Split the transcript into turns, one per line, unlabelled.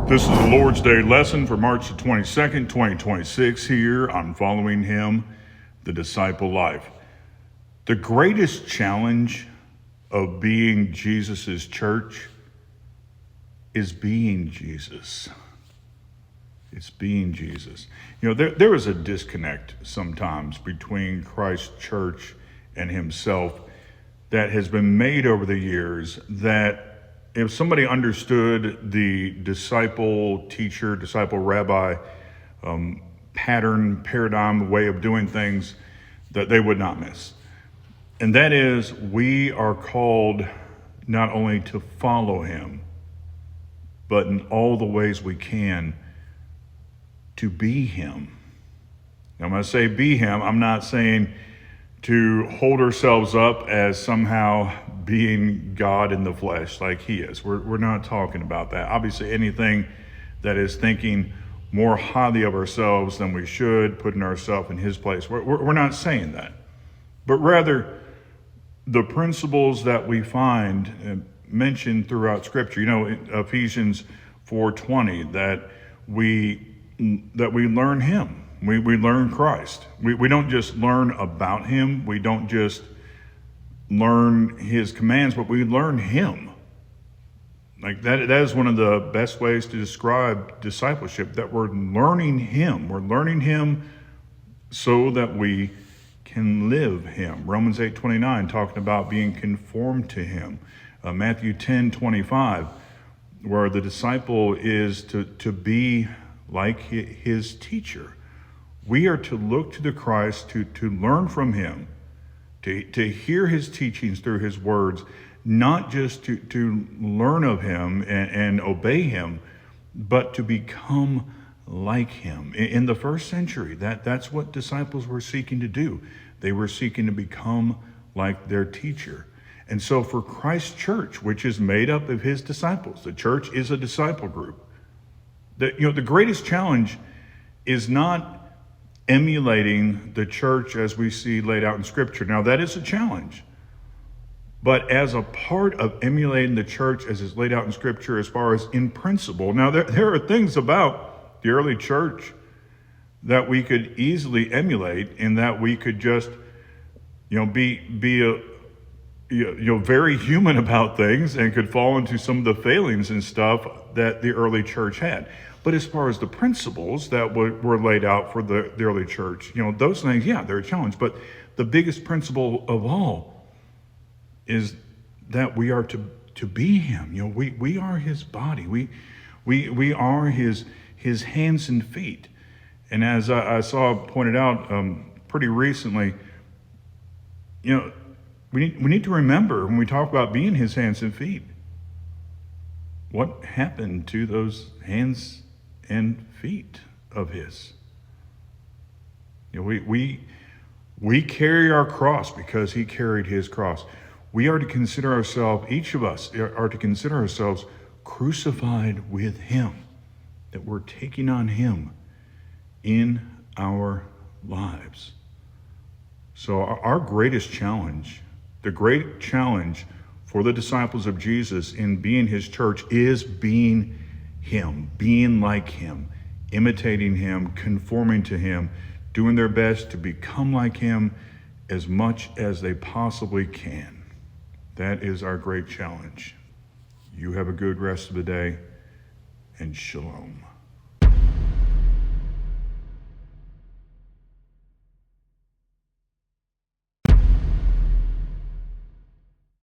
This is the Lord's Day lesson for March the 22nd, 2026 here on Following Him, the Disciple Life. The greatest challenge of being Jesus's church is being Jesus. It's being Jesus. You know, there is a disconnect sometimes between Christ's church and himself that has been made over the years, that if somebody understood the disciple teacher, disciple rabbi pattern, paradigm, way of doing things, that they would not miss. And that is, we are called not only to follow him, but in all the ways we can to be him. Now, when I say be him, I'm not saying to hold ourselves up as somehow being God in the flesh like he is. We're not talking about that. Obviously, anything that is thinking more highly of ourselves than we should, putting ourselves in his place, we're not saying that. But rather, the principles that we find mentioned throughout Scripture, you know, Ephesians 4:20, that we learn him. We learn Christ. We don't just learn about him. We don't just learn his commands, but we learn him. Like that is one of the best ways to describe discipleship, that we're learning him. We're learning him so that we can live him. Romans 8:29 talking about being conformed to him. Matthew 10:25, where the disciple is to be like his teacher. We are to look to the Christ, to learn from him, to hear his teachings through his words, not just to learn of him and obey him, but to become like him. In the first century, that's what disciples were seeking to do. They were seeking to become like their teacher. And so for Christ's church, which is made up of his disciples, the church is a disciple group. The greatest challenge is not emulating the church as we see laid out in Scripture. Now, that is a challenge. But as a part of emulating the church as is laid out in Scripture, as far as in principle, now there are things about the early church that we could easily emulate, in that we could just, be very human about things and could fall into some of the failings and stuff that the early church had. But as far as the principles that were laid out for the early church, those things, yeah, they're a challenge. But the biggest principle of all is that we are to be him. We are his body. We are his hands and feet. And as I saw pointed out pretty recently, we need to remember, when we talk about being his hands and feet, what happened to those hands and feet of his. We carry our cross because he carried his cross. We are to consider ourselves, each of us are to consider ourselves crucified with him, that we're taking on him in our lives. So our greatest challenge, the great challenge for the disciples of Jesus in being his church, is being him, being like him, imitating him, conforming to him, doing their best to become like him as much as they possibly can. That is our great challenge. You have a good rest of the day, and shalom.